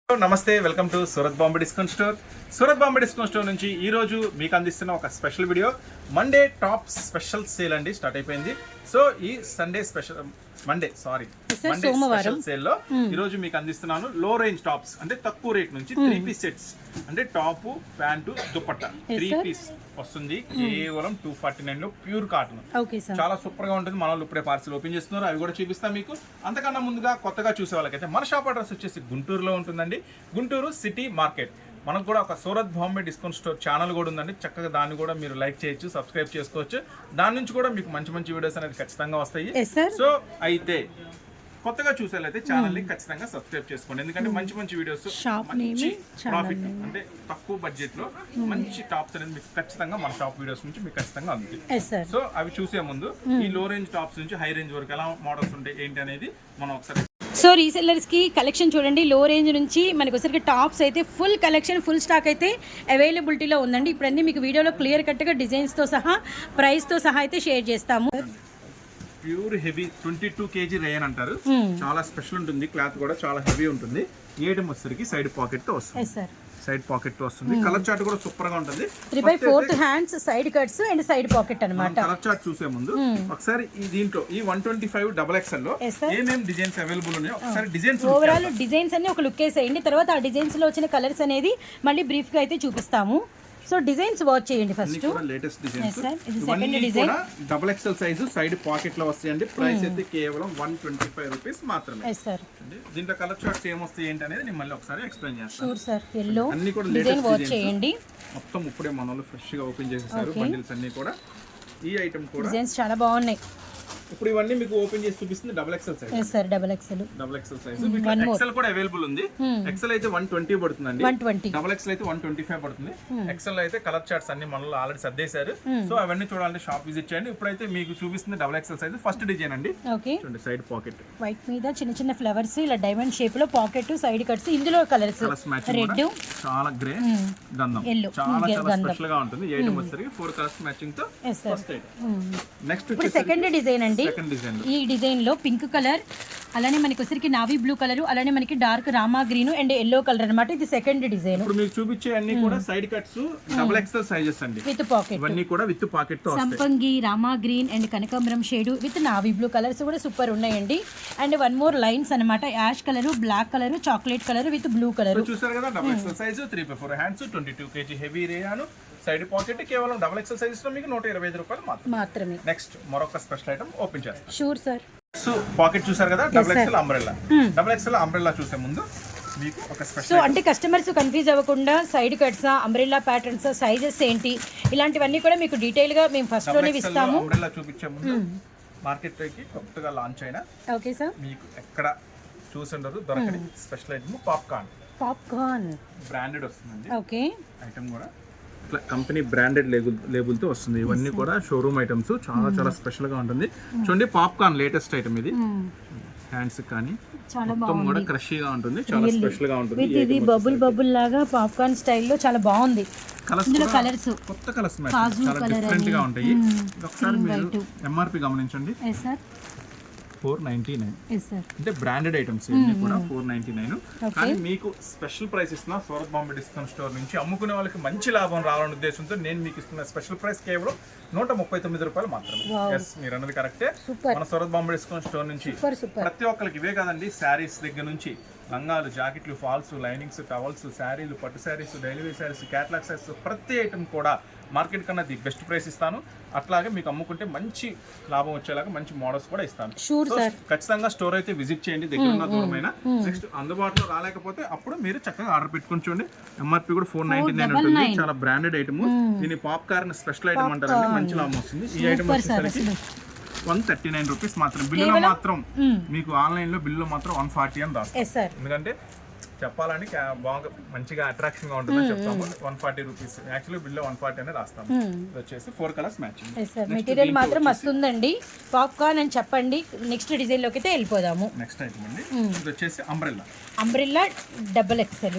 నమస్తే, welcome to Surat Bombay discount store. Surat Bombay discount store నుంచి ఈ రోజు మీకు అందిస్తున్న ఒక special video. Monday top special sale అండి స్టార్ట్ అయిపోయింది. సో ఈ Sunday special Monday special sale లో ఈ రోజు మీకు అందిస్తున్నాను లో రేంజ్ టాప్స్, అంటే తక్కువ రేట్ నుంచి 3 పీస్ సెట్స్, అంటే టాప్, ప్యాంటు, దుపట్టా 3 పీస్ వస్తుంది కేవలం 249 లో ప్యూర్ కాటన్. చాలా సూపర్ గా ఉంటుంది. మన వాళ్ళు ఇప్పుడే పార్సల్ ఓపెన్ చేస్తున్నారు, అవి కూడా చూపిస్తాం మీకు. అంతకన్నా ముందుగా కొత్తగా చూసే వాళ్ళకైతే మన షాప్ అడ్రస్ వచ్చేసి గుంటూరులో ఉంటుందండి, గుంటూరు సిటీ మార్కెట్. మనకు కూడా ఒక Surat Bombay discount store channel కూడా ఉందండి. చక్కగా దాన్ని కూడా మీరు లైక్ చేయొచ్చు, సబ్స్క్రైబ్ చేసుకోవచ్చు. దాని నుంచి కూడా మీకు మంచి మంచి వీడియోస్ అనేది ఖచ్చితంగా వస్తాయి. సో అయితే కొత్తగా చూసేలైతే ఛానల్ ని ఖచ్చితంగా సబ్స్క్రైబ్ చేసుకోండి, ఎందుకంటే మంచి మంచి వీడియోస్, మంచి ప్రాఫిట్, అంటే తక్కువ బడ్జెట్ లో మంచి టాప్స్ అనేది మీకు ఖచ్చితంగా మన షాప్ వీడియోస్ నుంచి మీకు ఖచ్చితంగా అందుతాయి. సో అవి చూసే ముందు ఈ లో రేంజ్ టాప్స్ నుంచి హై రేంజ్ వరకు ఎలా మోడల్స్ ఉంటాయి ఏంటి అనేది మనం ఒకసారి. సో రీసెల్లర్స్కి కలెక్షన్ చూడండి, లో రేంజ్ నుంచి మనకు వచ్చరికి టాప్స్ అయితే ఫుల్ కలెక్షన్, ఫుల్ స్టాక్ అయితే అవైలబిలిటీలో ఉందండి. ఇప్పుడు అన్నీ మీకు వీడియోలో క్లియర్ కట్గా డిజైన్స్తో సహా ప్రైస్తో సహా అయితే షేర్ చేస్తాము. ప్యూర్ హెవీ 22 kg రేయన్ అంటారు. చాలా స్పెషల్ ఉంటుంది, క్లాత్ కూడా చాలా హెవీ ఉంటుంది. ఈ ఐటమ్ వచ్చేసరికి సైడ్ పాకెట్ తో వస్తుంది, సైడ్ పాకెట్ తో వస్తుంది. కలర్ చార్ట్ కూడా సూపర్ గా ఉంటుంది. 3/4 hands, side cuts and side pocket అన్నమాట. కలర్ చార్ట్ చూసే ముందు ఒకసారి ఈ దీంట్లో ఈ 125 XXL లో ఏమేం డిజైన్స్ అవైలబుల్ ఉన్నాయో ఒకసారి డిజైన్స్ ఓవరాల్ డిజైన్స్ అన్ని ఒక లుక్ వేసేయండి. తర్వాత ఆ డిజైన్స్ లో వచ్చిన కలర్స్ అనేది మళ్ళీ బ్రీఫ్ గా అయితే చూపిస్తాము. సో డిజైన్స్ వాచ్ చేయండి ఫస్ట్. లేటెస్ట్ డిజైన్స్ ఇవన్నీ కూడా XXL సైజ్ సైడ్ పాకెట్ లో వస్తాయండి. ప్రైస్ అయితే కేవలం 125 రూపీస్ మాత్రమే. దీంట్లో కలర్ చార్ట్స్ ఏమొస్తాయి ఏంటి అనేది నేను మళ్ళీ ఒకసారి ఎక్స్ప్లెయిన్ చేస్తాను. Sure sir. yellow అన్ని కూడా డిజైన్ వాచ్ చేయండి. మొత్తం ఇప్పుడే మన వాళ్ళు ఫ్రెష్ గా ఓపెన్ చేసేసారు బండిల్స్ అన్ని కూడా. ఈ ఐటమ్ కూడా డిజైన్స్ చాలా బాగున్నాయి. ఇప్పుడు ఇవన్నీ మీకు ఓపెన్ చేసి చూపిస్తుంది XXL size. yes sir, XXL size. మీకు XL కూడా అవైలబుల్ ఉంది. XL అయితే 120 పడుతుందండి, 120. XXL అయితే 125 పడుతుంది. XL అయితే కలర్ చార్ట్స్ అన్ని మనలో ఆల్రెడీ సర్దేశారు. సో అవన్నీ చూడాలంటే షాప్ విజిట్ చేయండి. ఇప్పుడైతే మీకు చూపిస్తుంది XXL సైజ్ ఫస్ట్ డిజైన్ అండి. చూడండి సైడ్ పాకెట్ వైట్ మీద చిన్న చిన్న ఫ్లవర్స్, ఇలా డైమండ్ షేప్ లో పాకెట్, సైడ్ కట్స్. ఇందులో కలర్స్ రెడ్, చాలా గ్రే, గంధం, చాలా చాలా స్పెషల్ గా ఉంటుంది. ఈ ఐటమ్ వచ్చేసరికి 4 కలర్స్ మ్యాచింగ్ తో ఫస్ట్ ఐటమ్. నెక్స్ట్ ఇప్పుడు సెకండ్ డిజైన్ అండి. ఈ డిజైన్ లో పింక్ కలర్, అలానే మనకి వచ్చరికి నావీ బ్లూ కలర్, అలానే మనకి డార్క్ రామా గ్రీన్ అండ్ ఎల్లో కలర్ అన్నమాట. ఇది సెకండ్ డిజైన్. ఇప్పుడు మీకు చూపించే అన్ని కూడా సైడ్ కట్స్ XXL సైజెస్ అండి, విత్ పాకెట్. ఇవన్నీ కూడా విత్ పాకెట్ తో వస్తాయి. సంపంగి, రామా గ్రీన్ అండ్ కనకాంబరం shade with navy blue colours కూడా సూపర్ ఉన్నాయండి. అండ్ వన్ మోర్ లైన్స్ అన్నమాట, ash colour, black colour, chocolate colour with blue colour. చూసారు కదా, XXL size 3/4 hands, 22 kg heavy rayon, side pocket కేవలం XXL సైజెస్ లో మీకు 125 రూపాయలు మాత్రమే. నెక్స్ట్ మరొక స్పెషల్ ఐటమ్ ఓపెన్ చేస్తాం. Sure sir. సో పాకెట్ చూసారు కదా, XXL అంబ్రెల్లా. XXL అంబ్రెల్లా చూసే ముందు మీకు ఒక స్పెషల్. సో అంటే కస్టమర్స్ కన్ఫ్యూజ్ అవ్వకుండా side cuts, umbrella patterns, sizes ఏంటి, ఇలాంటివన్నీ కూడా మీకు డీటెయిల్ గా మేము ఫస్ట్ లోనే ఇస్తాము. అంబ్రెల్లా చూపించే ముందు మార్కెట్ లోకి కొత్తగా లాంచ్ అయిన, ఓకే సార్, మీకు ఎక్కడ చూసుండరు దొరకని స్పెషల్ ఐటమ్ పాప్కార్న్ బ్రాండెడ్ వస్తుందండి. ఓకే, ఐటమ్ కూడా కంపెనీ బ్రాండెడ్ లేబుల్ తో వస్తుంది. ఇవన్నీ కూడా షోరూమ్ ఐటమ్స్, చాలా చాలా స్పెషల్ గా ఉంటుంది. చూడండి పాప్కార్న్ లేటెస్ట్ ఐటమ్ ఇది. హ్యాండ్స్ కానీ మొత్తం కూడా క్రషీగా ఉంటుంది, చాలా స్పెషల్ గా ఉంటుంది. ఇది బబుల్ లాగా పాప్కార్న్ స్టైల్లో చాలా బాగుంది. కలర్స్ కొత్త కలర్స్ చాలా డిఫరెంట్ గా ఉంటాయి. ఒకసారి మీరు ఎంఆర్పి గమనించండి, 499. అంటే బ్రాండెడ్ ఐటమ్స్ ఇవన్నీ కూడా 499. కానీ మీకు స్పెషల్ ప్రైస్ ఇస్తున్నా సూరత్ బాంబే డిస్కౌంట్ స్టోర్ నుంచి. అమ్ముకునే వాళ్ళకి మంచి లాభం రావాలనే ఉద్దేశంతో నేను మీకు ఇస్తున్న స్పెషల్ ప్రైస్ కేవలం 139 రూపాయలు మాత్రమే. ఎస్, మీరు అన్నది కరెక్టే. మన సూరత్ బాంబే డిస్కౌంట్ స్టోర్ నుంచి ప్రతి ఒక్కరికి ఇవే కాదండి, శారీస్ దగ్గర నుంచి లంగాలు, జాకెట్లు, ఫాల్స్, లైనింగ్స్, టవల్స్, శారీలు, పట్టు saris, daily wear saris, catalogue saris, ప్రతి ఐటమ్ కూడా మార్కెట్ కన్నా ది బెస్ట్ ప్రైస్ ఇస్తాను. అట్లాగే మీకు అమ్ముకుంటే మంచి లాభం వచ్చేలాగా మంచి మోడల్స్ కూడా ఇస్తాను. ఖచ్చితంగా స్టోర్ అయితే విజిట్ చేయండి, దగ్గర ఉన్న దూరమైన. నెక్స్ట్ అందుబాటులో రాలేకపోతే అప్పుడు మీరు చక్కగా ఆర్డర్ పెట్టుకుని చూడండి. ఎంఆర్పి కూడా 499 ఉంటుంది. చాలా బ్రాండెడ్ ఐటమ్. దీన్ని పాప్కార్న్ స్పెషల్ ఐటమ్ అంటారండి, మంచి లాభం వస్తుంది. ఈ ఐటమ్ వచ్చేసరికి 139 రూపీస్ మాత్రం. బిల్లులో మాత్రం మీకు ఆన్లైన్ లో బిల్లులో మాత్రం 140 అని రాస్తాం, ఎందుకంటే చెప్పాలని బాగా మంచిగా అట్రాక్షన్ గా ఉంటుందని చెప్తాము. 140 రూపీస్, యాక్చువల్లీ బిల్ 140 అని రాస్తాము. ఇది వచ్చేసి 4 కలర్స్ మ్యాచింగ్. మెటీరియల్ మాత్రం వస్తుందండి. పాప్కార్న్ అని చెప్పండి. నెక్స్ట్ డిజైన్ లోకి అయితే వెళ్ళిపోదాము. నెక్స్ట్ ఐటమ్ అండి, ఇది వచ్చేసి umbrella XXL.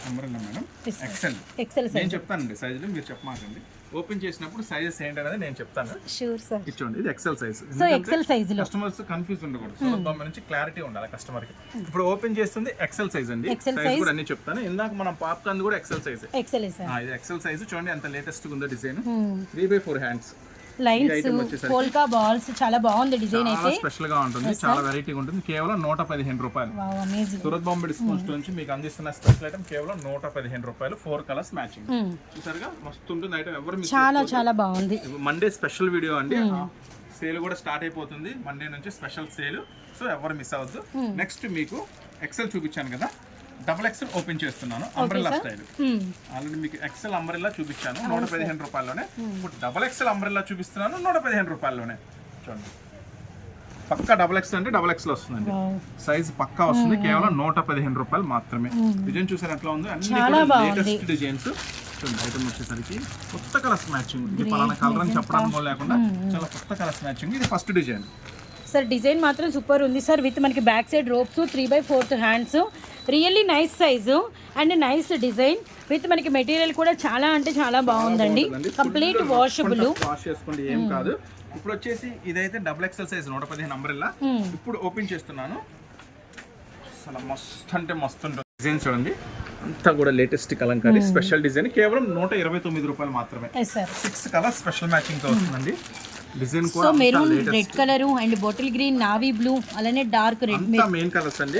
Umbrella madam, XL. నేను చెప్తానండి సైజులు, మీరు చెప్పమాకండి. ఓపెన్ చేసినప్పుడు సైజెస్ ఏంటనేది నేను చెప్తాను. Sure sir. ఇచ్చోండి, ఇది XL size. So XL size లో కస్టమర్స్ కన్ఫ్యూజ్ ఉండకూడదు, సూరత్ బాంబే నుంచి క్లారిటీ ఉండాలి కస్టమర్ కి. ఇప్పుడు ఓపెన్ చేస్తుంది ఎక్సెల్ సైజ్ అండి. Excel size size. కూడా అన్ని చెప్తాను. ఇందాక మనం పాప్కార్న్ కూడా ఎక్సెల్ సైజ్. XL sir. ఇది ఎక్సెల్ సైజ్ చూడండి ఎంత లేటెస్ట్ ఉందో డిజైన్. 3/4 హ్యాండ్స్ లైన్స్ item వచ్చేసరికి పోల్కా బాల్స్ చాలా బాగుంది డిజైన్ చాలా అయితే. స్పెషల్ గా ఉంటుంది, చాలా వెరైటీగా ఉంటుంది. కేవలం 115 రూపాయలు. Wow amazing. Surat Bombay discount store నుంచి మీకు అందిస్తున్న స్పెషల్ ఐటమ్ కేవలం 115 రూపాయలు. 4 కలర్స్ మ్యాచింగ్. చూసారుగా మస్తు ఉంటుంది ఐటమ్. ఎవరు మిస్ చాలా చాలా బాగుంది. మండే స్పెషల్ వీడియో అండి. సేల్ కూడా స్టార్ట్ అయిపోతుంది మండే నుంచి, స్పెషల్ సేల్. సో ఎవరు మిస్ అవ్వద్దు. నెక్స్ట్ మీకు ఎక్సెల్ చూపించాను కదా, డబుల్ ఎక్సెల్ ఓపెన్ చేస్తున్నాను. Umbrella style. ఆల్రెడీ మీకు ఎక్సెల్ అంబ్రెల్లా చూపించాను 115 రూపాయల్లోనే. ఇప్పుడు డబుల్ ఎక్సెల్ అంబ్రెల్లా చూపిస్తున్నాను 115 రూపాయల్లోనే. చూడండి, పక్కా డబుల్ ఎక్సెల్ అంటే డబుల్ ఎక్సెల్ వస్తుందండి. సైజ్ పక్కా వస్తుంది. కేవలం 115 రూపాయలు మాత్రమే. డిజైన్ చూసారు ఎట్లా ఉంది, అన్ని లేటెస్ట్ డిజైన్స్. ఐటమ్ వచ్చేసరికి కొత్త కలర్స్ మ్యాచింగ్. ఇది పలానా కలర్ అని చెప్పడానికి లేకుండా చాలా కొత్త కలర్స్ మ్యాచింగ్. ఇది ఫస్ట్ డిజైన్ సార్. డిజైన్ మాత్రం సూపర్ ఉంది సార్. విత్ మనకి back side ropes, 3/4 hands, really nice size and nice design. With మనకి మెటీరియల్ కూడా చాలా అంటే చాలా బాగుందండి. Complete washable. వాష్ చేసుకోండి, ఏం కాదు. ఇప్పుడు వచ్చేసి ఇదైతే డబుల్ ఎక్సెల్ సైజ్ 115 అంబ్రెల్లా. ఇప్పుడు ఓపెన్ చేస్తున్నాను. అసలు మస్తు అంటే మస్తు ఉంటుంది. డిజైన్ చూడండి, అంతా కూడా లేటెస్ట్ కలంకారీ స్పెషల్ డిజైన్. కేవలం 129 రూపాయలు మాత్రమే. 6 కలర్స్ స్పెషల్ మ్యాచింగ్ తో వస్తుందండి. Design so maroon, red colour and bottle green, navy blue, అలానే డార్క్ రెడ్. అంతా మెయిన్ కలర్స్ అండి.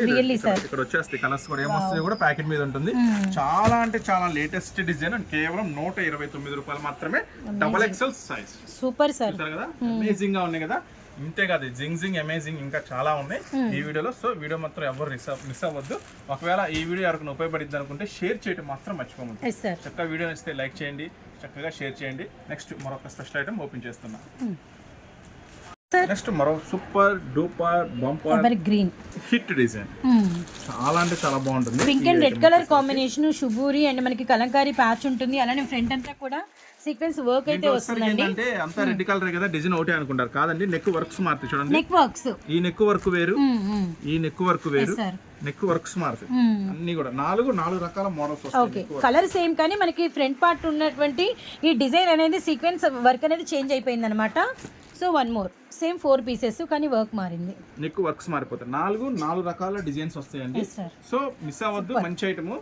ఇక్కడ వచ్చేస్తాయి కలర్స్ కూడా. ఏమొస్తాయి కూడా ప్యాకెట్ మీద ఉంటుంది. చాలా అంటే చాలా లేటెస్ట్ డిజైన్. కేవలం 129 రూపాయలు మాత్రమే. Double XL size. Super sir. చూసారు కదా, అమేజింగ్ గా ఉన్నాయి కదా. ఇంతే కాదు, జింగ్ అమేజింగ్ ఇంకా చాలా ఉన్నాయి ఈ వీడియోలో. సో వీడియో మాత్రం ఎవరు మిస్ అవ్వద్దు. ఒకవేళ ఈ వీడియో ఎవరికి ఉపయోగపడింది అనుకుంటే షేర్ చేయడం మాత్రం మర్చిపోమండి. చక్కగా వీడియో నచ్చితే లైక్ చేయండి, చక్కగా షేర్ చేయండి. నెక్స్ట్ మరొక స్పెషల్ ఐటమ్ ఓపెన్ చేస్తున్నా. నెక్స్ట్ మరో super duper bumper green hit design. చాలా అంటే చాలా బాగుంటుంది. Pink and red colour combination, shibori and మనకి కలంకారీ ప్యాచ్ ఉంటుంది. అలానే ఫ్రంట్ అంతా కూడా సీక్వెన్స్ వర్క్ అయితే వస్తుందండి. అంటే అంతా రెడ్ కలర్ కదా, డిజైన్ ఒకటే అనుకుంటారు. కాదండి, నెక్ వర్క్స్ మారుతాయి. చూడండి, నెక్ వర్క్స్. ఈ నెక్ వర్క్ వేరు, ఈ నెక్ వర్క్ వేరు, నెక్ వర్క్స్ మారుతాయి. అన్ని కూడా నాలుగు రకాల మోడల్స్ వస్తాయి. ఓకే, కలర్ సేమ్ కానీ మనకి ఫ్రంట్ పార్ట్ ఉన్నటువంటి ఈ డిజైన్ అనేది సీక్వెన్స్ వర్క్ అనేది చేంజ్ అయిపోయింది అనమాట. So one more same 4 pieces కానీ వర్క్ మారింది. నెక్ వర్క్స్ మారిపోతాయి. నాలుగు రకాల డిజైన్స్ వస్తాయండి. సో మిస్ అవ్వద్దు, మంచి item.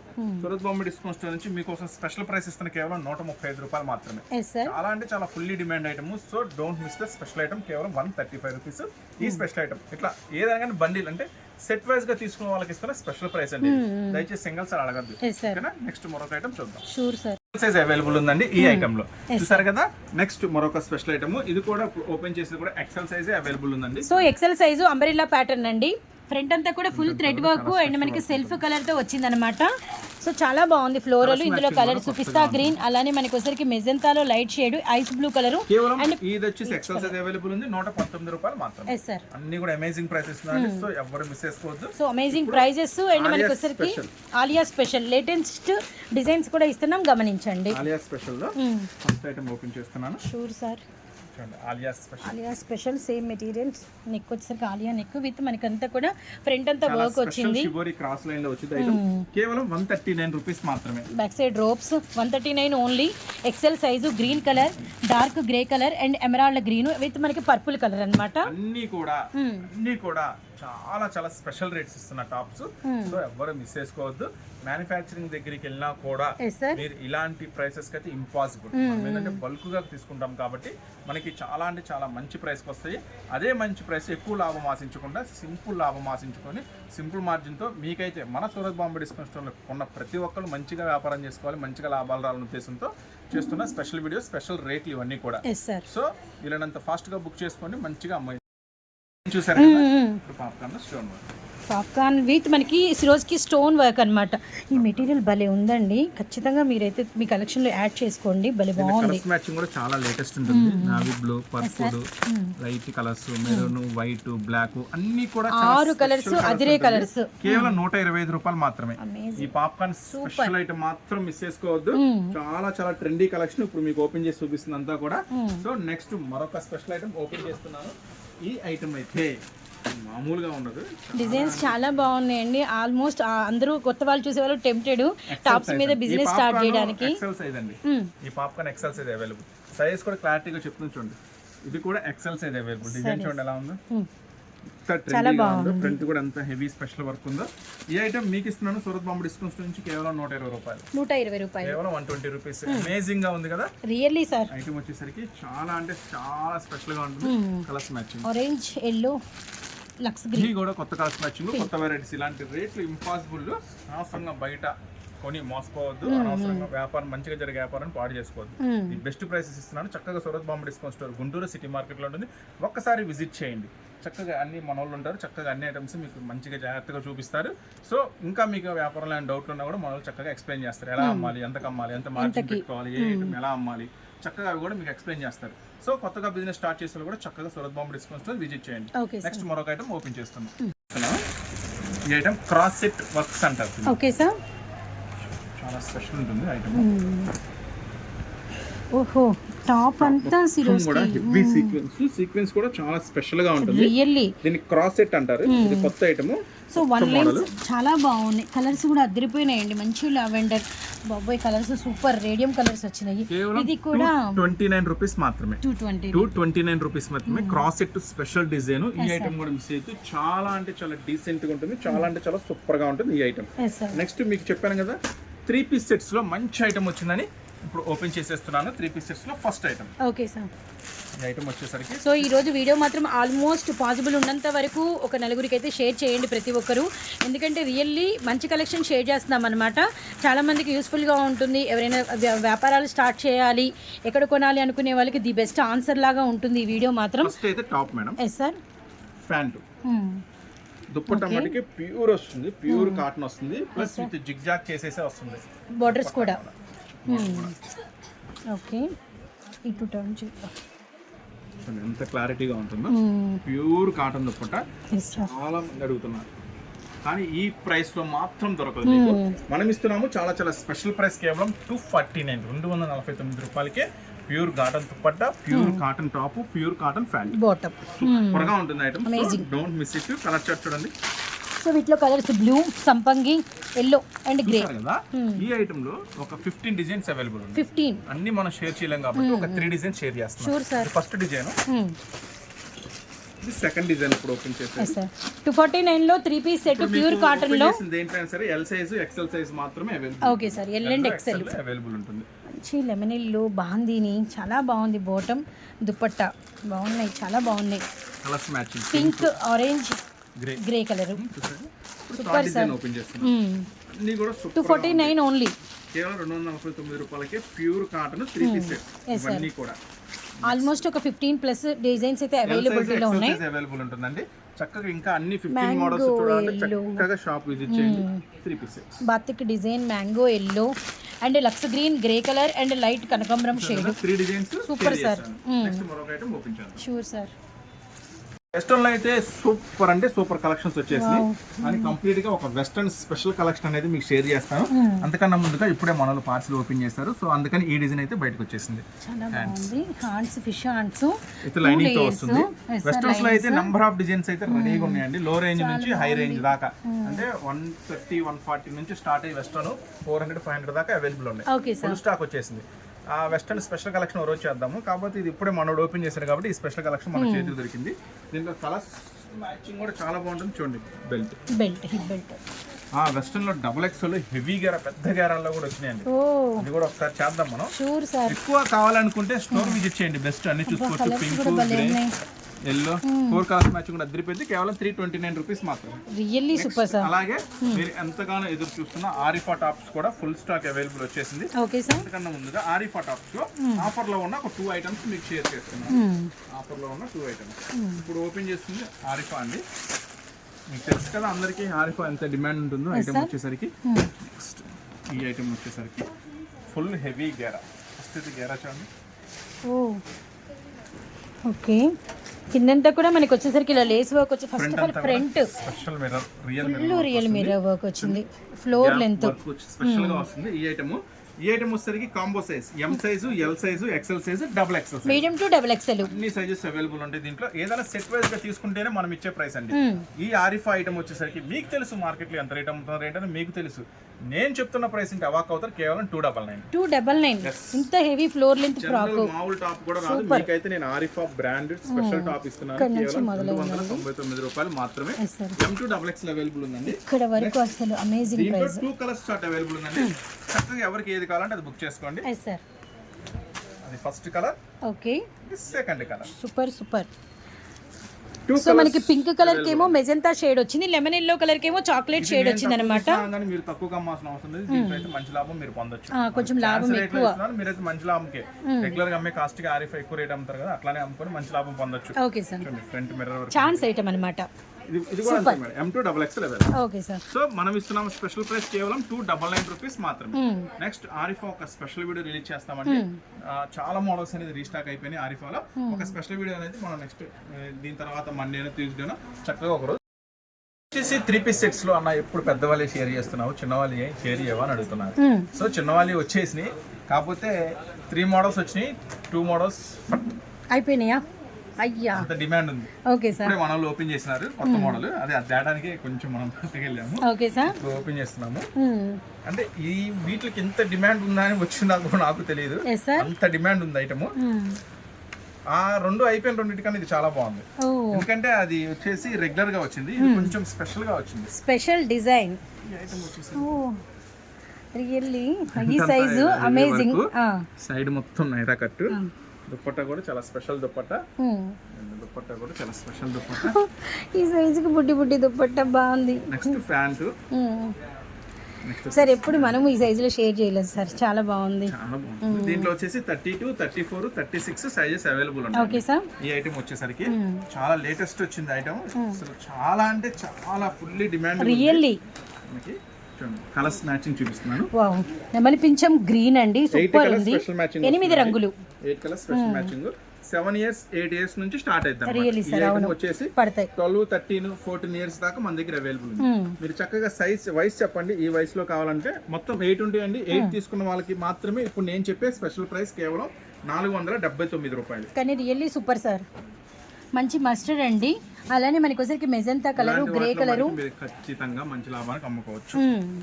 Surat Bombay discount store నుంచి మీకోసం స్పెషల్ ప్రైస్ ఇస్తున్న కేవలం 135 రూపాయలు మాత్రమే. చాలా అంటే చాలా fully demand item. So don't miss the special item. కేవలం 135 రూపీస్ ఈ స్పెషల్ ఐటమ్. ఇట్లా ఏదైనా కానీ బండిల్ అంటే సెట్ వైజ్ గా తీసుకున్న వాళ్ళకి ఇస్తున్న స్పెషల్ ప్రైస్ అండి. దయచేసి సింగిల్ సార్ అడగద్దు. నెక్స్ట్ మరొక ఐటమ్ చూద్దాం. Sure sir. సైజ్ అవైలబుల్ ఉందండి ఈ ఐటమ్ లో. చూసారు కదా, నెక్స్ట్ మరొక స్పెషల్ ఐటమ్. ఇది కూడా ఓపెన్ చేసేది కూడా ఎక్సెల్ సైజ్ అవైలబుల్ ఉందండి. So XL size umbrella pattern అండి. ఫ్రంట్ అంతా కూడా ఫుల్ థ్రెడ్ వర్క్ అండ్ మనకి సెల్ఫ్ కలర్ తో వచ్చిందనమాట. సో చాలా బాగుంది. ఫ్లోరల్ ఇందులో కలర్స్ పిస్తా గ్రీన్, అలానే మనకి వచ్చరికి మెజెంతాలో light shade, ice blue colour. And ఇది వచ్చేసి ఎక్సెల్ సైజ్ అవైలబుల్ ఉంది 119 రూపాయలు మాత్రమే. అన్ని కూడా అమేజింగ్ ప్రైసెస్ ఉన్నాయండి. సో ఎవరు మిస్ చేసుకోవద్దు. సో అమేజింగ్ ప్రైజెస్ అండ్ మనకి వచ్చరికి ఆలియా స్పెషల్ లేటెస్ట్ డిజైన్స్ కూడా ఇస్తున్నాం, గమనించండి. ఆలియా స్పెషల్ లో ఫస్ట్ ఐటమ్ ఓపెన్ చేస్తున్నాను. Sure sir. Alia special same material. Neck వచ్చేసరికి ఆలియా నెక్ విత్ మనకంతా కూడా ఫ్రంట్ అంతా వర్క్ వచ్చింది. షిబోరి క్రాస్ లైన్ లో వచ్చింది ఐటమ్. కేవలం 139 రూపీస్ మాత్రమే. Back side ropes 139 only. XL size, green colour, dark grey colour and emerald green with మనకి పర్పుల్ కలర్ అన్నమాట. అన్ని కూడా చాలా చాలా స్పెషల్ రేట్స్ ఇస్తున్న టాప్స్. సో ఎవరు మిస్ చేసుకోవద్దు. మ్యానుఫ్యాక్చరింగ్ దగ్గరికి వెళ్ళినా కూడా మీరు ఇలాంటి ప్రైసెస్ కి అయితే ఇంపాసిబుల్. ఎందుకంటే బల్క్ గా తీసుకుంటాం కాబట్టి మనకి చాలా అంటే చాలా మంచి ప్రైస్ కి వస్తాయి. అదే మంచి ప్రైస్ ఎక్కువ లాభం ఆశించకుండా సింపుల్ లాభం ఆశించుకొని సింపుల్ మార్జిన్ తో మీకైతే మన సూరత్ బాంబే డిస్కౌంట్ స్టోర్ లో ఉన్న ప్రతి ఒక్కరు మంచిగా వ్యాపారం చేసుకోవాలి, మంచిగా లాభాలు రావాలనే ఉద్దేశంతో చేస్తున్న స్పెషల్ వీడియో, స్పెషల్ రేట్లు ఇవన్నీ కూడా. సో వీళ్ళనంత ఫాస్ట్ గా బుక్ చేసుకోండి, మంచిగా అమ్మాయి. చూసారు పాప్కార్న్ విత్ మనకి రోజుకి స్టోన్ వర్క్ అన్నమాట. ఈ మెటీరియల్ భలే ఉందండి. ఖచ్చితంగా మీరైతే మీ కలెక్షన్ లో యాడ్ చేసుకోండి, భలే బాగుంది. మ్యాచింగ్ కూడా చాలా లేటెస్ట్ ఉంటుంది. Navy blue, purple, light colours, maroon, white, black అన్ని కూడా 6 కలర్స్, అదిరే కలర్స్. కేవలం 125 రూపాయలు మాత్రమే. ఈ పాప్కార్న్ స్పెషల్ ఐటమ్ మాత్రం మిస్ చేసుకోవద్దు. చాలా చాలా ట్రెండీ కలెక్షన్ ఇప్పుడు మీకు ఓపెన్ చేసి చూపిస్తుంది అంతా కూడా. సో నెక్స్ట్ మరొక స్పెషల్ ఐటమ్ ఓపెన్ చేస్తున్నాను. ఈ ఐటమ్ అయితే మామూలుగా ఉండదు. డిజైన్స్ చాలా బాగున్నాయండి. ఆల్మోస్ట్ అందరూ కొత్త వాళ్ళు చూసే వాళ్ళు టెంప్టెడ్ టాప్స్ మీద బిజినెస్ స్టార్ట్ చేయడానికి. ఎక్సెల్ సైజ్ అండి ఈ popcorn, XL size available. Size కూడా క్లారిటీగా చెప్తుంది చూడండి. ఇది కూడా ఎక్సెల్ సైజ్ అవైలబుల్. డిజైన్ చూడండి ఎలా ఉందో, చాలా బాగుంది. ఫ్రంట్ కూడా ఎంత హెవీ స్పెషల్ వర్క్ ఉందో. ఈ ఐటమ్ మీకు ఇస్తున్నాను సూరత్ బాంబే డిస్కౌంట్స్ నుంచి కేవలం 120 రూపాయలు. 120 రూపాయలు, కేవలం 120 రూపీస్. అమేజింగ్ గా ఉంది కదా రియల్లీ సార్. ఐటమ్ వచ్చేసరికి చాలా అంటే చాలా స్పెషల్ గా ఉంటుంది. కలర్స్ మ్యాచింగ్ ఆరెంజ్, ఎల్లో, లక్స్ గ్రీన్, ఇది కూడా కొత్త కలర్స్ మ్యాచింగ్, కొత్త వెరైటీస్. ఇలాంటి రేట్లు ఇంపాసిబుల్. అనవసరంగా బయట కొని మోసపోవద్దు. అనవసరంగా వ్యాపారం, మంచిగా జరిగే వ్యాపారం పాడు చేసుకోవద్దు. ఈ బెస్ట్ ప్రైసెస్ ఇస్తున్నాను. చక్కగా Surat Bombay discount store Guntur city మార్కెట్లో ఉంటుంది. ఒక్కసారి విజిట్ చేయండి. చక్కగా అన్ని మన వాళ్ళు ఉంటారు. చక్కగా అన్ని ఐటమ్స్ మీకు మంచిగా జాగ్రత్తగా చూపిస్తారు. సో ఇంకా మీకు వ్యాపారంలో ఏమైనా డౌట్లు ఉన్నా కూడా మన వాళ్ళు చక్కగా ఎక్స్ప్లెయిన్ చేస్తారు. ఎలా అమ్మాలి, ఎంతకు అమ్మాలి, ఎంత మార్జిన్ పెట్టుకోవాలి, ఏ ఐటమ్ ఎలా అమ్మాలి, చక్కగా అవి కూడా మీకు ఎక్స్ప్లెయిన్ చేస్తారు. సో కొత్తగా బిజినెస్ స్టార్ట్ చేసే కూడా చక్కగా Surat Bombay discount store visit చేయండి. నెక్స్ట్ మరొక ఐటమ్ ఓపెన్ చేస్తున్నాం. ఈ ఐటమ్ క్రాస్ సెట్ వర్క్స్ అంటారు. ఓకే సార్, చాలా స్పెషల్ ఉంటుంది ఐటమ్. ఓహో, టాప్ అంతా కూడా హెవీ సీక్వెన్స్ కూడా చాలా స్పెషల్ గా ఉంటుంది. రియల్లీ దీన్ని క్రాస్ సెట్ అంటారు. ఇది కొత్త ఐటమ్. సో వన్ లైన్స్ చాలా బాగున్నాయి. కలర్స్ కూడా అదిరిపోయినాయండి. మంచి లావెండర్, బాబాయ్ కలర్స్ సూపర్ రేడియం కలర్స్ వచ్చినాయి. ఇది కూడా 29 రూపీస్ మాత్రమే. 229 రూపీస్ మాత్రమే. Cross set special design. ఈ ఐటమ్ కూడా మిస్ అయితే చాలా అంటే చాలా డీసెంట్ గా ఉంటుంది. చాలా అంటే చాలా సూపర్ గా ఉంటుంది ఈ ఐటమ్. నెక్స్ట్ మీకు చెప్పాను కదా 3 పీస్ సెట్స్ లో మంచి ఐటమ్ వచ్చిందని ఇప్పుడు ఓపెన్ చేసేస్తున్నాను. 3 పీస్ సెట్స్ లో ఫస్ట్ ఐటమ్. Okay sir. ఈ ఐటమ్ వచ్చేసరికి సో ఈ రోజు వీడియో మాత్రం ఆల్మోస్ట్ పాసిబుల్ ఉన్నంత వరకు ఒక నలుగురికి అయితే షేర్ చేయండి ప్రతి ఒక్కరు. ఎందుకంటే రియల్లీ మంచి కలెక్షన్ షేర్ చేస్తున్నాం అనమాట. చాలా మందికి యూస్ఫుల్గా ఉంటుంది. ఎవరైనా వ్యాపారాలు స్టార్ట్ చేయాలి, ఎక్కడ కొనాలి అనుకునే వాళ్ళకి ది బెస్ట్ ఆన్సర్ లాగా ఉంటుంది ఈ వీడియో మాత్రం. ఫస్ట్ అయితే top madam. Yes sir. Pant dupatta మనకి ప్యూర్ వస్తుంది. ప్యూర్ కాటన్ వస్తుంది. ప్లస్ విత్ జిగ్జాగ్ చేసేసే వస్తుంది. బోర్డర్స్ కూడా. ఓకే, ఇటు టర్న్ చేద్దాం. ఎంత క్లారిటీగా ఉంటుందో. ప్యూర్ కాటన్ దుప్పట్టా చాలా మంది అడుగుతున్నారు, కానీ ఈ ప్రైస్ లో మాత్రం దొరకదు మీకు. మనం ఇస్తున్నాము చాలా చాలా స్పెషల్ ప్రైస్. కేవలం 249 249 రూపాయలకే pure cotton dupatta, pure cotton top, pure cotton pant. Bottom super గా ఉంటుంది item. Don't miss it. Colour chart చూడండి. సో వీటిలో కలర్స్ బ్లూ, సంపంగి, ఎల్లో అండ్ గ్రే కదా. ఈ ఐటమ్ లో ఒక 15 డిజైన్స్ అవైలబుల్ ఉన్నాయి. 15 అన్ని మనం షేర్ చేయలేం కాబట్టి ఒక 3 డిజైన్స్ షేర్ చేస్తాం. Sure sir. ఫస్ట్ డిజైన్, ఇది సెకండ్ డిజైన్. ఇప్పుడు ఓపెన్ చేస్తే 249 లో 3 పీస్ సెట్ ప్యూర్ కాటన్ లో దేంట్లైనా సరే ఎల్ సైజ్, ఎక్సెల్ సైజ్ మాత్రమే available. Okay sir, L and XL available ఉంటుంది. మంచి లెమన్ ఎల్లో, బాందీని చాలా బాగుంది. బాటమ్, దుపట్టా బాగున్నాయి, చాలా బాగున్నాయి. Colours matching pink, orange, grey colour. Super sir. Open చేస్తాం. అన్ని కూడా 249 ఓన్లీ. కేవలం 249 రూపాయలకి ప్యూర్ కాటన్ 3 పీస్ సెట్. ఇవన్నీ కూడా ఆల్మోస్ట్ ఒక 15+ డిజైన్స్ అయితే అవైలబిలిటీలో ఉన్నాయి. అవైలబుల్ ఉంటుందండి. చక్కగా ఇంకా అన్ని 15 మోడల్స్ చూడాలంటే చక్కగా షాప్ విజిట్ చేయండి. 3 piece sets. Batik design, mango yellow and lux green, grey colour and light కనకాంబరం shade. 3 designs. Super sir. Next మరొక ఐటమ్ ఓపెన్ చేద్దాం. Sure sir. వెస్టర్న్ లో అయితే సూపర్ అంటే సూపర్ కలెక్షన్స్ వచ్చేసినాయి. అని కంప్లీట్ గా ఒక వెస్టర్న్ స్పెషల్ కలెక్షన్ అనేది మీకు షేర్ చేస్తాను. అంతకన్నా ముందుగా ఇప్పుడే మనలో పార్సల్ ఓపెన్ చేస్తారు. సో అందుకని ఈ డిజైన్ అయితే బయటకు వచ్చేసింది. చాలా బాగుంది. హ్యాండ్స్, ఫిష్ హ్యాండ్స్ అయితే లైనింగ్ తో వస్తుంది. వెస్టర్న్స్ లో అయితే నంబర్ ఆఫ్ డిజైన్స్ అయితే రెడీగా ఉన్నాయండి. లో రేంజ్ నుంచి హై రేంజ్ దాకా, అంటే 130 140 నుంచి స్టార్ట్ అయ్యి వెస్టర్న్ 400 500 దాకా అవైలబుల్ ఉన్నాయి. ఫుల్ స్టాక్ వచ్చేసింది. ఆ వెస్టర్న్ స్పెషల్ కలెక్షన్ రోజు చేద్దాము. కాబట్టి ఇది ఇప్పుడే మనోడు ఓపెన్ చేశారు కాబట్టి ఈ స్పెషల్ కలెక్షన్ మన చేతికి దొరికింది. దీంట్లో కలర్స్ మ్యాచింగ్ కూడా చాలా బాగుంటుంది. చూడండి, బెల్ట్, హిప్ బెల్ట్. వెస్టర్న్ లో డబుల్ ఎక్స్ఎల్ హెవీ గేర, పెద్ద గేరాల్లో కూడా వచ్చినాయండి. ఇది కూడా ఒకసారి చేద్దాం మనం. Sure sir. ఎక్కువ కావాలనుకుంటే స్టోర్ విజిట్ చేయండి. బెస్ట్ అన్ని చూసుకోవచ్చు. Pink, grey, yellow 4 colours matching కూడా అదిరిపోయింది. కేవలం 329 రూపీస్ మాత్రమే. Really super sir. అలాగే మీరు ఎంతగానో ఎదురు చూస్తున్న ఆరిఫా టాప్స్ కూడా ఫుల్ స్టాక్ అవైలబుల్ వచ్చేసింది. Okay sir. అంతకన్నా ముందుగా ఆరిఫా టాప్స్ లో ఆఫర్ లో ఉన్న ఒక 2 ఐటమ్స్ మీకు షేర్ చేస్తున్నాను. ఆఫర్ లో ఉన్న 2 ఐటమ్స్ ఇప్పుడు ఓపెన్ చేస్తుంది ఆరిఫా అండి. మీకు తెలుసు కదా అందరికి ఆరిఫా ఎంత డిమాండ్ ఉంటుందో. ఐటమ్ వచ్చేసరికి నెక్స్ట్ ఈ ఐటమ్ వచ్చేసరికి ఫుల్ హెవీ గేరా. ఫస్ట్ ఇది గేరా చూడండి. ఓకే, కిందంతా కూడా మనకి వచ్చేసరికి ఇలా లేస్ వర్క్ వచ్చి first of all front special mirror, real mirror work వచ్చింది. ఫ్లోర్ లెంత్ స్పెషల్ గా వస్తుంది. ఈ ఐటమ్ ఈ ఐటమ్ వచ్చేసరికి combo size M size, L size, XL size, double XL size, medium to double XL అన్ని sizes available ఉంటాయి దీంట్లో. ఏదైనా సెట్ వైజ్ గా తీసుకుంటేనే మనం ఇచ్చే ప్రైస్ అండి. ఈ ఆరిఫా ఐటమ్ వచ్చేసరికి మీకు తెలుసు మార్కెట్ లో ఎంత రేట్ అమ్ముతున్నారు ఏంటని మీకు తెలుసు. నేను చెప్తున్న ప్రైస్ ఇంకా అవాక్ అవుతారు, కేవలం 299. 299 ఇంత హెవీ ఫ్లోర్ లెంత్ ఫ్రాక్. మామూలు టాప్ కూడా రాదు. మీకైతే నేను ఆరిఫా బ్రాండ్ స్పెషల్ టాప్ ఇస్తున్నాను, కేవలం 299 రూపాయలు మాత్రమే. M2 XXL అవైలబుల్ ఉందండి. ఇక్కడ వరకు అసలు అమేజింగ్ దీంట్లో ప్రైస్. 2 కలర్స్ చార్ట్ అవైలబుల్ ఉందండి. చక్కగా ఎవరికి ఏది కావాలంటే అది బుక్ చేసుకోండి. Yes sir. అది first colour, okay second colour. Super. So మనకి పింక్ కలర్ కేమో మెజెంతా షేడ్ వచ్చింది, లెమన్ ఎల్లో కలర్ కేమో చాక్లెట్ షేడ్ వచ్చింది అనమాట. మీరు తక్కువగా అమ్మాల్సిన అవసరం లేదు, దీంట్లో అయితే మంచి లాభం మీరు పొందొచ్చు. కొంచెం లాభం ఎక్కువ. మీరైతే మంచి లాభంకే రెగ్యులర్ గా అమ్మే కాస్ట్ కి ఆరిఫై ఎక్కువ రేట్ అమ్ముతారు కదా, అట్లానే అమ్ముకొని మంచి లాభం పొందొచ్చు. Okay sir. Front mirror chance item అనమాట. ఇది కూడా అంతే madam, M2 XXL available. Okay sir. So మనం ఇస్తున్నాం స్పెషల్ ప్రైస్ కేవలం 299 రూపీస్ మాత్రమే. నెక్స్ట్ ఆరిఫా ఒక స్పెషల్ వీడియో రిలీజ్ చేస్తామండి. చాలా మోడల్స్ అనేది రీస్టాక్ అయిపోయినాయి ఆరిఫాలో. ఒక స్పెషల్ వీడియో అనేది మనం నెక్స్ట్ దీని తర్వాత మండేనో ట్యూస్డేనో చక్కగా ఒక రోజు వచ్చేసి 3 piece sets లో అన్న ఎప్పుడు పెద్దవాళ్ళే షేర్ చేస్తున్నావు, చిన్నవాళ్ళు షేర్ చేయవా అని అడుగుతున్నారు. సో చిన్నవాళ్ళు వచ్చేసినాయి, కాకపోతే 3 మోడల్స్ వచ్చినాయి, 2 మోడల్స్ అయిపోయినాయా? అయ్యా అంత డిమాండ్ ఉంది. Okay sir. ఇప్పుడే మనం ఓపెన్ చేసినారు కొత్త మోడల్, అది తేడానికి కొంచెం మనం వెళ్ళాము. Okay sir. ఇప్పుడు ఓపెన్ చేస్తున్నాము. అంటే ఈ వీటికి ఎంత డిమాండ్ ఉందా అని వచ్చిందా కూడా నాకు తెలియదు, అంత డిమాండ్ ఉంది ఐటమ్. ఆ రెండు అయిపోయిన రెండింటికన్నా ఇది చాలా బాగుంది, ఎందుకంటే అది వచ్చేసి రెగ్యులర్ గా వచ్చింది, ఇది కొంచెం స్పెషల్ గా వచ్చింది. స్పెషల్ డిజైన్ ఈ ఐటమ్ వచ్చేసి రియల్లీ ఈ సైజు అమేజింగ్. సైడ్ మొత్తం నైరా కట్, దుప్పట్టా కూడా చాలా స్పెషల్ దుప్పట్టా. దుప్పట్టా కూడా చాలా స్పెషల్ దుప్పట్టా. ఈ సైజుకి బుడ్డి దుప్పట్టా బాగుంది. Next pant. సార్ ఎప్పుడు మనం ఈ సైజులో షేర్ చేయలేదు సార్, చాలా బాగుంది. చాలా బాగుంది. దీంట్లో వచ్చేసి 32, 34, 36 సైజెస్ అవైలబుల్ ఉంటాయి. Okay sir. ఈ ఐటమ్ వచ్చేసరికి చాలా లేటెస్ట్ వచ్చింది ఐటమ్, అసలు చాలా అంటే చాలా fully demand. Really colours matching చూపిస్తున్నాను. వావ్, నెమలి పింఛం గ్రీన్ అండి, సూపర్ ఉంది. 8 రంగులు, 8 colours special matching. 7 years 8 years నుంచి స్టార్ట్ అవుతుంది. రియల్లీ సార్ అవును, వచ్చేసి పడతాయి 12, 13, 14 years దాకా మన దగ్గర అవైలబుల్ ఉంది. మీరు చక్కగా సైజ్ వయసు చెప్పండి, ఈ వయసులో కావాలంటే మొత్తం 8 ఉంటాయండి. 8 తీసుకున్న వాళ్ళకి మాత్రమే ఇప్పుడు నేను చెప్పే స్పెషల్ ప్రైస్ కేవలం 479 రూపాయలు. కానీ రియల్లీ సూపర్ సార్. మంచి మస్టర్డ్ అండి, అలానే మనకి వచ్చేసరికి మెజంతా కలరు, గ్రే కలరు. ఖచ్చితంగా మంచి లాభానికి అమ్ముకోవచ్చు.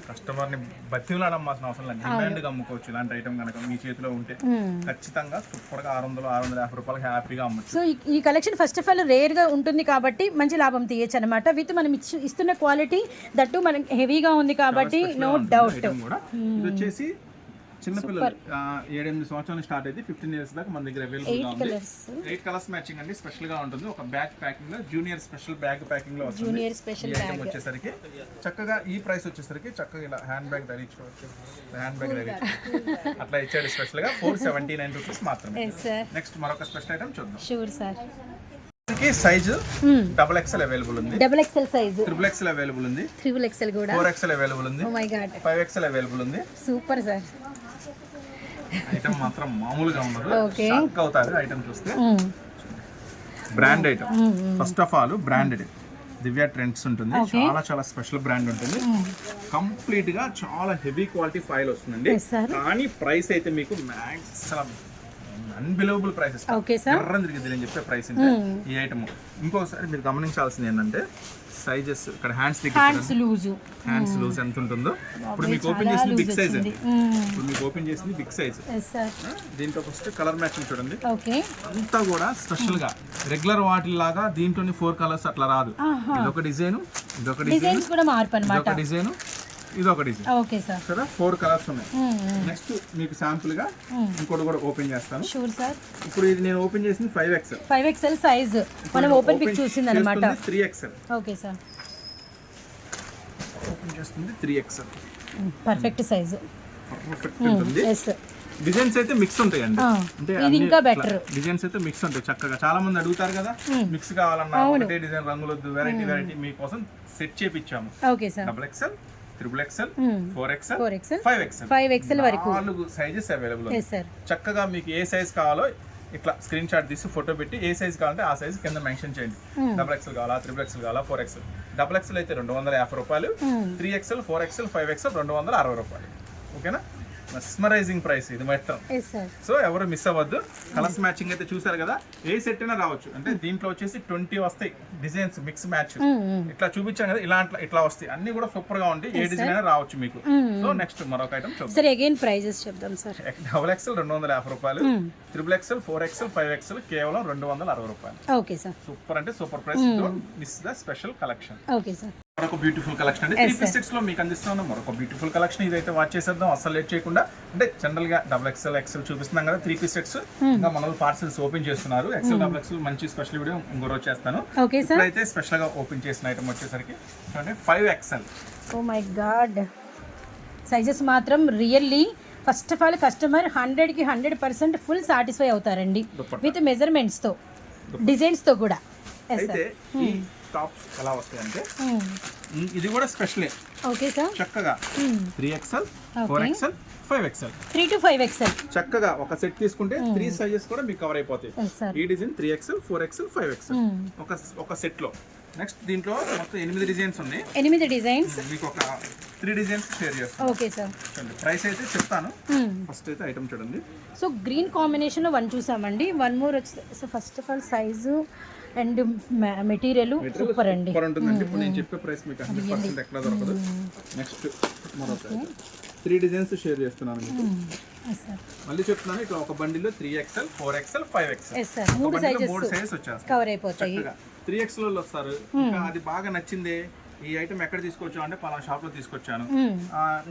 కస్టమర్ ని బతిలాడ అమ్మాల్సిన అవసరం లేదు, డిమాండ్ గా అమ్ముకోవచ్చు. ఇలాంటి ఐటమ్ కనుక మీ చేతిలో ఉంటే ఖచ్చితంగా సూపర్ గా 600, 650 రూపాయలకి హ్యాపీగా అమ్మచ్చు. సో ఈ collection first of all rare గా ఉంటుంది కాబట్టి మంచి లాభం తీయచ్చు అనమాట. విత్ మనం ఇస్తున్న క్వాలిటీ దట్టు మనకి హెవీగా ఉంది కాబట్టి నో డౌట్. ఇది వచ్చేసి చిన్నపిల్లలు 7-8 సంవత్సరాలు స్టార్ట్ అయితే 15 years దాకా మన దగ్గర అవైలబుల్ గా ఉంది. 8 కలర్స్ మ్యాచింగ్ అండి, స్పెషల్ గా ఉంటుంది. ఒక బ్యాగ్ ప్యాకింగ్ లో జూనియర్ స్పెషల్ బ్యాగ్ ప్యాకింగ్ లో వస్తుంది. జూనియర్ స్పెషల్ బ్యాగ్ వచ్చేసరికి చక్కగా ఈ ప్రైస్ వచ్చేసరికి చక్కగా ఇలా హ్యాండ్ బ్యాగ్ ధరించుకోవచ్చు. హ్యాండ్ బ్యాగ్ అట్లా ఇచ్చాడు స్పెషల్ గా 479 రూపీస్ మాత్రమే. నెక్స్ట్ మరొక స్పెషల్ ఐటమ్ చూద్దాం. Sure sir. Size XXL available ఉంది, XXL సైజ్, XXL అవైలబుల్ ఉంది, XXL కూడా, 4XL అవైలబుల్ ఉంది, oh my god, 5XL available ఉంది. Super sir. ఐటమ్ మాత్రం మామూలుగా ఉండదు, షాక్ అవుతారు ఐటమ్ చూస్తే. Brand item, first of all branded Divya trends ఉంటుంది, చాలా చాలా స్పెషల్ బ్రాండ్ ఉంటుంది. కంప్లీట్ గా చాలా హెవీ క్వాలిటీ ఫైల్ వస్తుందండి. కానీ ప్రైస్ అయితే మీకు మ్యాక్సిమం అన్బిలీవబుల్ ప్రైసెస్, ఎర్రం తిరిగింది నేను చెప్పే ప్రైస్ ఈ ఐటమ్. ఇంకోసారి మీరు గమనించాల్సింది ఏంటంటే సైజెస్ ఇక్కడ హ్యాండ్స్ లూజ్ ఎంత ఉంటుందో. ఇప్పుడు మీకు ఓపెన్ చేసింది బిగ్ సైజ్ అండి, ఇప్పుడు మీకు ఓపెన్ చేసింది బిగ్ సైజ్. దీంట్లో ఫస్ట్ కలర్ మ్యాచింగ్ చూడండి, అంతా కూడా స్పెషల్ గా రెగ్యులర్ వాటిలాగా దీంట్లోని 4 కలర్స్ అట్లా రాదు. ఇదొక డిజైన్, ఇదొక డిజైన్, ఇదొక డిజైన్, ఇదొక డిజైన్. Okay sir. సరే 4 కలర్స్ ఉన్నాయి. నెక్స్ట్ మీకు శాంపుల్ గా ఇంకోటి కూడా ఓపెన్ చేస్తాను. Sure sir. ఇప్పుడు ఇది నేను ఓపెన్ చేసింది 5XL. 5XL సైజ్ మనం ఓపెన్ పిక్ చూసింది అన్నమాట. 3XL. Okay sir. ఓపెన్ చేస్తుంది 3XL. పర్ఫెక్ట్ సైజ్, పర్ఫెక్ట్ ఉంటుంది. డిజైన్స్ అయితే మిక్స్ ఉంటాయండి, అంటే ఇది ఇంకా బెటర్. డిజైన్స్ అయితే మిక్స్ ఉంటాయి చక్కగా. చాలా మంది అడుగుతారు కదా మిక్స్ కావాలన్నా, ఒకటే డిజైన్ రంగులొద్దు, వెరైటీ మీకోసం సెట్ చేపిచ్చాము. Okay sir. XXL, XXL, 4XL, 5XL, 5XL వరకు 4 సైజెస్ అవైలబుల్ ఉంది. చక్కగా మీకు ఏ సైజ్ కావాలో ఇట్లా స్క్రీన్ షాట్ తీసి ఫోటో పెట్టి ఏ సైజ్ కావాలంటే ఆ సైజ్ కింద మెన్షన్ చేయండి. XXL కావాలా, XXL కావాలా, 4XL. XXL అయితే 250 రూపాయలు, 3XL, 4XL, 5XL 260 రూపాయలు. ఓకేనా? మెస్మరైజింగ్ ప్రైస్ ఇది మొత్తం. Yes sir. సో ఎవరు మిస్ అవ్వద్దు. కలర్స్ మ్యాచింగ్ అయితే చూసారు కదా, ఏ సెట్ అయినా రావచ్చు. అంటే దీంట్లో వచ్చేసి 20 వస్తాయి డిజైన్స్ మిక్స్ మ్యాచ్. ఇట్లా చూపించాం కదా, ఇట్లా వస్తాయి అన్ని కూడా సూపర్ గా ఉంటాయి. ఏ డిజైన్ అయినా రావచ్చు మీకు. సో నెక్స్ట్ మరొక ఐటమ్ చూద్దాం. సార్ అగైన్ ప్రైజెస్ చెప్దాం సార్. XXL 250 రూపాయలు, XXL 4XL 5XL కేవలం 260 రూపాయలు. Okay sir. సూపర్ అంటే super price. Don't miss the special collection. Okay sir. మరొక బ్యూటిఫుల్ కలెక్షన్ అంటే 3 పీస్ సెట్స్ లో మీకు అందిస్తున్నాను మరొక బ్యూటిఫుల్ కలెక్షన్. ఇదైతే వాచ్ చేసేద్దాం అసలు లేట్ చేయకుండా. అంటే జనరల్ గా XXL XL చూపిస్తున్నాం కదా 3 పీస్ సెట్స్. ఇంకా మన పార్సల్స్ ఓపెన్ చేస్తున్నారు. XL XXL మంచి స్పెషల్ వీడియో ఇంకో రోజు చేస్తాను. Okay sir. ఇప్పుడైతే స్పెషల్ గా ఓపెన్ చేసిన ఐటమ్ వచ్చేసరికి చూడండి 5XL. Oh my god, sizes మాత్రం really first of all customer 100కి 100% ఫుల్ సాటిస్ఫై అవుతారండి విత్ మెజర్మెంట్స్తో డిజైన్స్తో కూడా. అయితే ఈ టాప్స్ ఎలా వస్తాయంటే ఇది కూడా స్పెషలే. Okay sir. చక్కగా 3XL 4XL 5XL 3 to 5XL చక్కగా ఒక సెట్ తీసుకుంటే 3 సైజెస్ కూడా మీకు కవర్ అయిపోతాయి. Yes, sir. ఈ డిజైన్ 3XL 4XL 5XL ఒక సెట్ లో. నెక్స్ట్ దీంట్లో మొత్తం 8 డిజైన్స్ ఉన్నాయి. 8 డిజైన్స్ మీకు ఒక 3 డిజైన్స్ షేర్ చేస్తాను. Okay sir. చూడండి ప్రైస్ అయితే చెప్తాను. ఫస్ట్ అయితే ఐటమ్ చూడండి. సో గ్రీన్ కాంబినేషన్లో 1 చూసామండి. 1 మోర్ వచ్చి so first of all size and material super అండి. సూపర్ ఉంటుందండి. ఇప్పుడు నేను చెప్పే ప్రైస్ మీకు 100% ఎక్కడ దొరకదు. నెక్స్ట్ మరొక 3 డిజైన్స్ షేర్ చేస్తున్నాను మీకు. మళ్ళీ చెప్తున్నాను, ఇట్లా ఒక బండిలో 3XL 4XL 5XL. Yes sir. 3 sizes వచ్చేస్తాయి, కవర్ అయిపోతాయి. 3XL లో వస్తారు. ఇంకా అది బాగా నచ్చింది, ఈ ఐటమ్ ఎక్కడ తీసుకొచ్చావు అంటే పలానా షాప్ లో తీసుకొచ్చాను.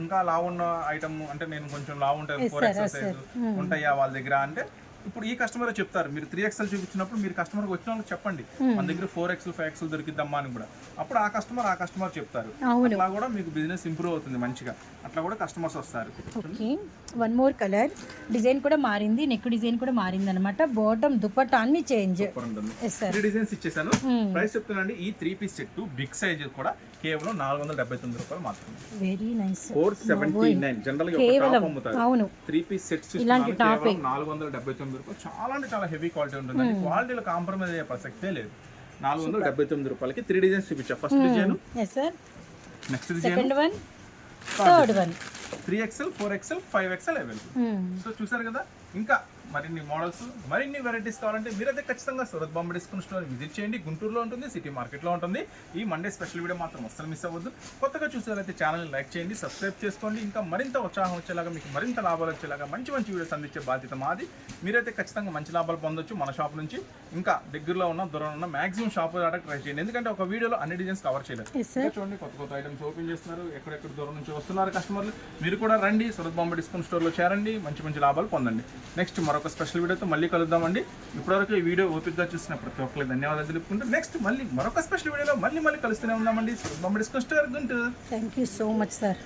ఇంకా లావు ఉన్న ఐటమ్ అంటే నేను కొంచెం లావు ఉంటాను 4XL సైజు ఉంటాయా వాళ్ళ దగ్గర అంటే ఇప్పుడు ఈ కస్టమర్ చెప్తారు. మీరు 3XL చూపించినప్పుడు మీరు కస్టమర్కి వచ్చిన వాళ్ళకి చెప్పండి మన దగ్గర 4XL 5XL దొరికిద్దమ్మా అని కూడా. అప్పుడు ఆ కస్టమర్ చెప్తారు. అట్లా కూడా మీకు బిజినెస్ ఇంప్రూవ్ అవుతుంది మంచిగా. అట్లా కూడా కస్టమర్స్ వస్తారు. ఓకే. 1 మోర్ కలర్ డిజైన్ కూడా మారింది, నెక్ డిజైన్ కూడా మారింది అనమాట. బాటమ్ దుపట్టా అన్ని చేంజ్. 3 డిజైన్స్ ఇచ్చేసాను. ప్రైస్ చెప్తానండి. ఈ 3 పీస్ సెట్ బిగ్ సైజ్ కూడా కేవలం 479 రూపాయలు మాత్రమే. Very nice. 479 జనరల్ గా ఒక టాప్ అమ్ముతారు. అవును. 3 పీస్ సెట్స్ ఇస్తున్నాను కేవలం 479 రూపాయలు. చాలా అంటే చాలా హెవీ క్వాలిటీ ఉంటుంది. క్వాలిటీలో కాంప్రమైజ్ అయ్యే ప్రసక్తే లేదు. 479 రూపాయలకి 3 డిజైన్స్ చూపించా. First design, next design, second one, third one. 3XL 4XL 5XL available. So చూసారు కదా. ఇంకా మరిన్ని మోడల్స్ మరిన్ని వెరైటీస్ కావాలంటే మీరైతే ఖచ్చితంగా Surat Bombay discount store visit చేయండి. గుంటూరులో ఉంటుంది, సిటీ మార్కెట్లో ఉంటుంది. ఈ మండే స్పెషల్ వీడియో మాత్రం అస్సలు మిస్ అవ్వద్దు. కొత్తగా చూసేవారైతే ఛానల్ని లైక్ చేయండి, సబ్స్క్రైబ్ చేసుకోండి. ఇంకా మరింత ఉత్సాహం వచ్చేలాగా మీకు మరింత లాభాలు వచ్చేలాగా మంచి మంచి వీడియోస్ అందించే బాధ్యత మాది. మీరైతే ఖచ్చితంగా మంచి లాభాలు పొందొచ్చు మన షాప్ నుంచి. ఇంకా దగ్గరలో ఉన్న దూరంలో ఉన్న మాక్సిమం షాప్ రావడానికి ట్రై చేయండి. ఎందుకంటే ఒక వీడియోలో అన్ని డిజైన్స్ కవర్ చేయలేదు. చూడండి కొత్త కొత్త ఐటమ్స్ ఓపెన్ చేస్తున్నారు. ఎక్కడెక్కడ దూరం నుంచి వస్తున్నారు కస్టమర్లు. మీరు కూడా రండి, సూరత్ బాంబే డిస్కౌంట్ స్టోర్లో చేరండి, మంచి మంచి లాభాలు పొందండి. నెక్స్ట్ మరొక స్పెషల్ వీడియోతో మళ్ళీ కలుద్దామండి. ఇప్పటివరకు ఈ వీడియో ఓపికగా చూసిన ప్రతి ఒక్కరికి ధన్యవాదాలు తెలుపుకుంటూ నెక్స్ట్ మళ్ళీ మరొక స్పెషల్ వీడియోలో మళ్ళీ కలుస్తూనే ఉన్నామండి. Surat Bombay discount store Guntur. Thank you so much sir.